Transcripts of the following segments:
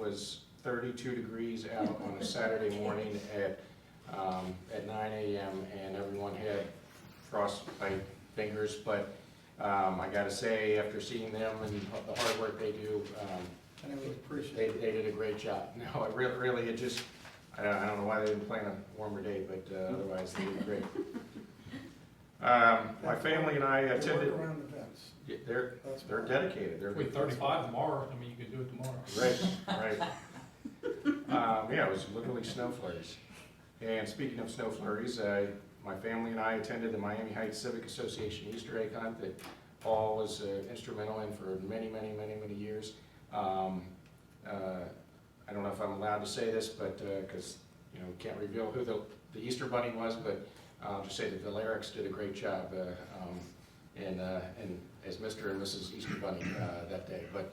was 32 degrees out on a Saturday morning at 9 a.m. and everyone had frostbite fingers, but I gotta say, after seeing them and the hard work they do, And it was appreciated. they did a great job. No, it really, it just, I don't know why they didn't plan a warmer day, but otherwise they did great. My family and I attended. Work around events. Yeah, they're dedicated. They're With 35 tomorrow, I mean, you can do it tomorrow. Right. Yeah, it was literally snow flurries. And speaking of snow flurries, my family and I attended the Miami Heights Civic Association Easter egg hunt that Paul was instrumental in for many years. I don't know if I'm allowed to say this, but because we can't reveal who the Easter Bunny was, but I'll just say that the Valerics did a great job and as Mr. and Mrs. Easter Bunny that day. But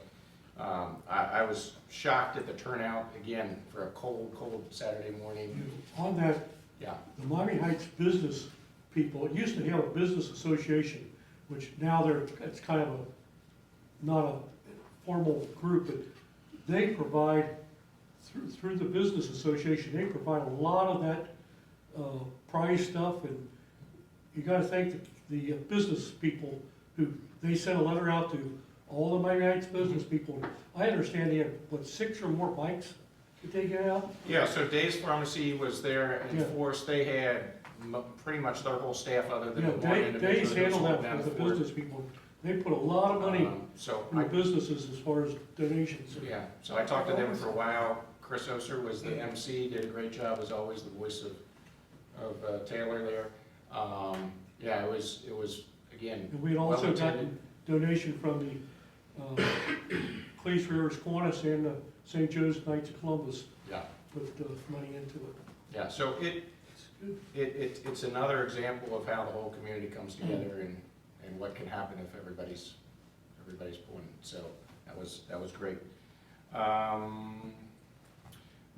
I was shocked at the turnout again for a cold Saturday morning. On that, Yeah. the Miami Heights business people, it used to have a business association, which now it's kind of not a formal group, but they provide, through the business association, they provide a lot of that prize stuff, and you gotta thank the business people who, they sent a letter out to all the Miami Heights business people. I understand they have, 6 or more bikes that they get out? Yeah, so Dave's Pharmacy was there in Yeah. force. They had pretty much their whole staff other than Yeah, one Dave's individual. that was handle holding that down for the the fort. business people. They put a lot of money So in the businesses as far as donations. yeah, so I talked to them for a while. Chris Oser was the MC, did a great job as always, the voice of Taylor there. Yeah, it was again, And we had also gotten donation from the Cleese Rivers Kiwanis and the St. Joe's Knights of Columbus yeah, put money into it. yeah. So It's good. it's another example of how the whole community comes together and what can happen if everybody's pulling. So that was great.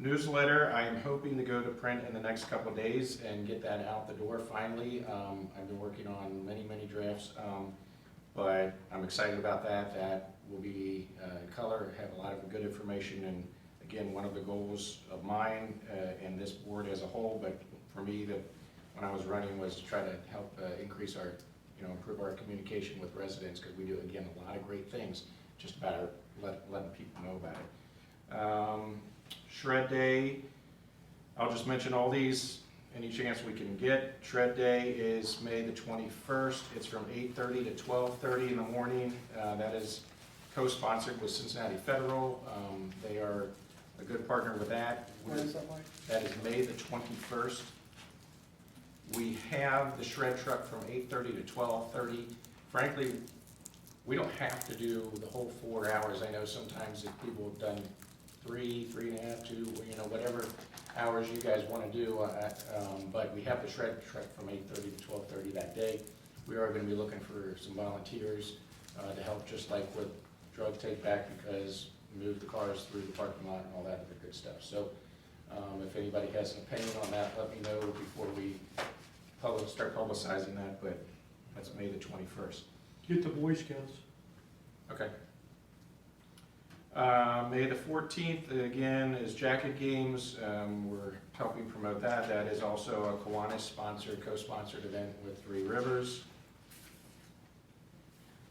Newsletter, I am hoping to go to print in the next couple of days and get that out the door finally. I've been working on many drafts, but I'm excited about that. That will be in color, have a lot of good information, and again, one of the goals of mine and this board as a whole, but for me, that when I was running, was to try to help increase our, improve our communication with residents, because we do, again, a lot of great things, just about letting people know about it. Shred Day, I'll just mention all these, any chance we can get. Shred Day is May the 21st. It's from 8:30 to 12:30 in the morning. That is co-sponsored with Cincinnati Federal. They are a good partner with that. When is that, Mike? That is May the 21st. We have the shred truck from 8:30 to 12:30. Frankly, we don't have to do the whole 4 hours. I know sometimes if people have done 3.5, 2, whatever hours you guys want to do, but we have the shred truck from 8:30 to 12:30 that day. We are going to be looking for some volunteers to help, just like with drug take back, because move the cars through the parking lot and all that other good stuff. So if anybody has an opinion on that, let me know before we start publicizing that, but that's May the 21st. Get the Boy Scouts. Okay. May the 14th, again, is Jacket Games. We're helping promote that. That is also a Kiwanis-sponsored, co-sponsored event with Three Rivers.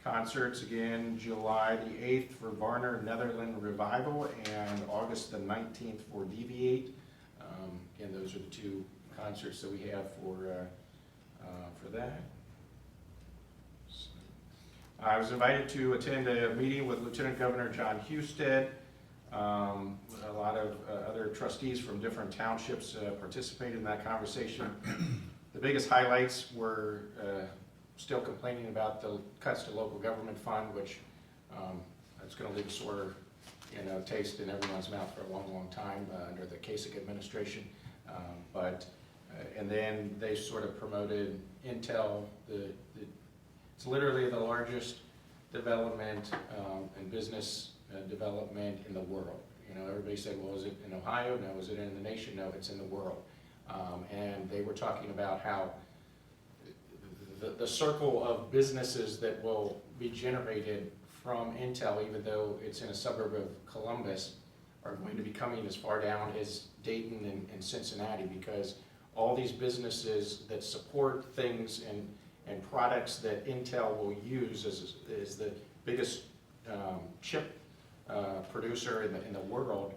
Concerts, again, July the 8th for Varner Netherland Revival and August the 19th for Deviate. Again, those are the two concerts that we have for that. I was invited to attend a meeting with Lieutenant Governor John Husted. A lot of other trustees from different townships participated in that conversation. The biggest highlights were still complaining about the cuts to local government fund, which it's going to leave a sore taste in everyone's mouth for a long time under the Kasich administration. And then they sort of promoted Intel. It's literally the largest development and business development in the world. Everybody said, well, is it in Ohio? No. Is it in the nation? No, it's in the world. And they were talking about how the circle of businesses that will be generated from Intel, even though it's in a suburb of Columbus, are going to be coming as far down as Dayton and Cincinnati, because all these businesses that support things and products that Intel will use as the biggest chip producer in the world,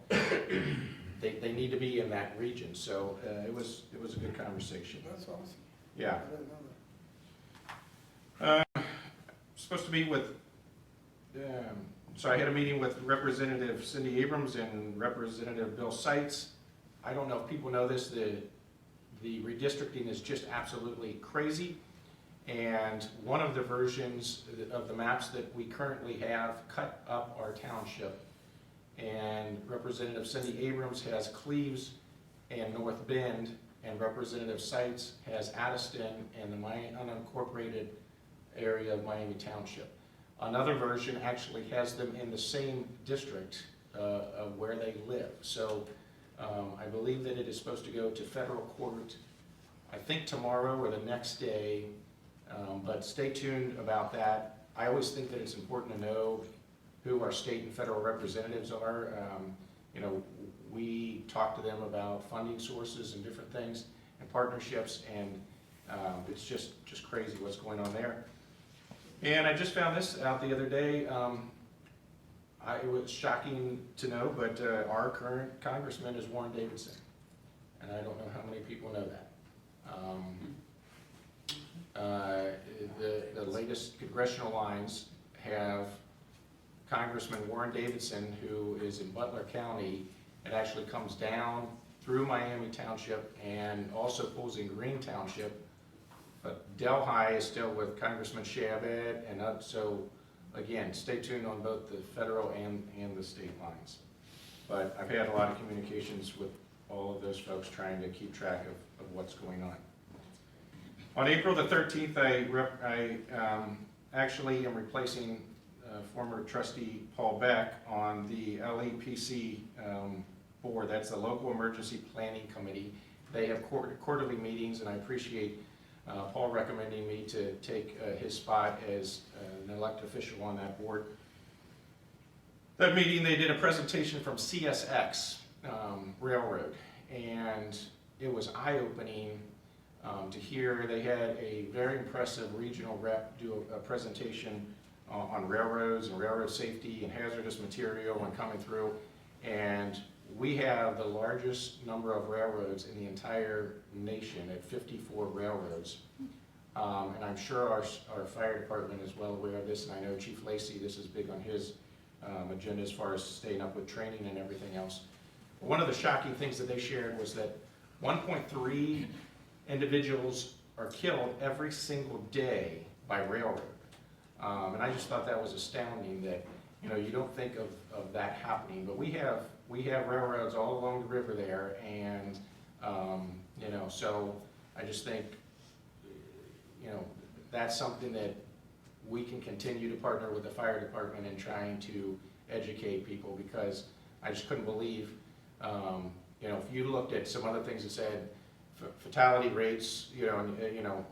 they need to be in that region. So it was a good conversation. That's awesome. Yeah. I didn't know that. Supposed to meet with, so I had a meeting with Representative Cindy Abrams and Representative Bill Seitz. I don't know if people know this, the redistricting is just absolutely crazy. And one of the versions of the maps that we currently have cut up our township. And Representative Cindy Abrams has Cleves and North Bend, and Representative Seitz has Addiston and the unincorporated area of Miami Township. Another version actually has them in the same district of where they live. So I believe that it is supposed to go to federal court, I think tomorrow or the next day, but stay tuned about that. I always think that it's important to know who our state and federal representatives are. You know, we talk to them about funding sources and different things and partnerships, and it's just crazy what's going on there. And I just found this out the other day. It was shocking to know, but our current congressman is Warren Davidson, and I don't know how many people know that. The latest congressional lines have Congressman Warren Davidson, who is in Butler County. It actually comes down through Miami Township and also pulls in Green Township. But Delhi is still with Congressman Chabad, and so again, stay tuned on both the federal and the state lines. But I've had a lot of communications with all of those folks trying to keep track of what's going on. On April the 13th, I actually am replacing former trustee Paul Beck on the LEPC board. That's the Local Emergency Planning Committee. They have quarterly meetings, and I appreciate Paul recommending me to take his spot as an elected official on that board. That meeting, they did a presentation from CSX Railroad, and it was eye-opening to hear. They had a very impressive regional rep do a presentation on railroads and railroad safety and hazardous material and coming through. And we have the largest number of railroads in the entire nation at 54 railroads. And I'm sure our fire department is well aware of this, and I know Chief Lacey, this is big on his agenda as far as staying up with training and everything else. One of the shocking things that they shared was that 1.3 individuals are killed every single day by railroad. And I just thought that was astounding that, you know, you don't think of that happening, but we have railroads all along the river there, and, you know, so I just think, you know, that's something that we can continue to partner with the fire department in trying to educate people, because I just couldn't believe, you know, if you looked at some other things that said fatality rates, you know,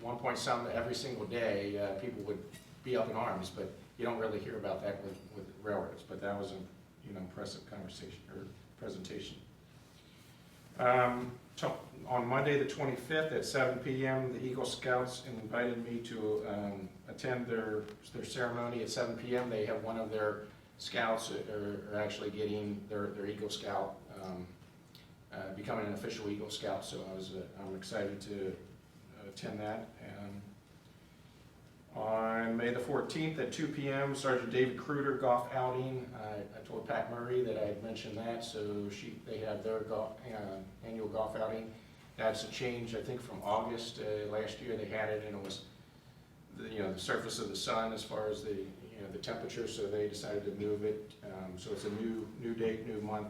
1 point something every single day, people would be up in arms, but you don't really hear about that with railroads. But that was a, you know, impressive conversation or presentation. On Monday the 25th at 7 p.m., the Eagle Scouts invited me to attend their ceremony at 7 p.m. They have one of their scouts are actually getting their Eagle Scout, becoming an official Eagle Scout. So I'm excited to attend that. On May the 14th at 2 p.m., Sergeant David Kruder golf outing. I told Pat Murray that I had mentioned that, so they have their annual golf outing. That's a change, I think, from August last year. They had it, and it was the surface of the sun as far as the the temperature, so they decided to move it. So it's a new date, new month,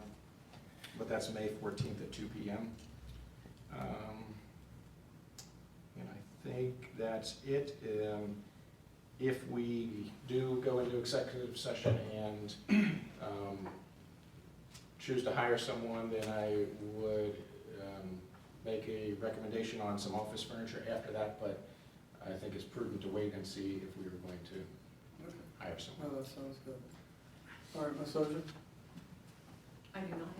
but that's May 14th at 2 p.m. And I think that's it. If we do go into executive session and choose to hire someone, then I would make a recommendation on some office furniture after that, but I think it's prudent to wait and see if we were going to hire someone. Oh, that sounds good. All right, Ms. Oger? I do not.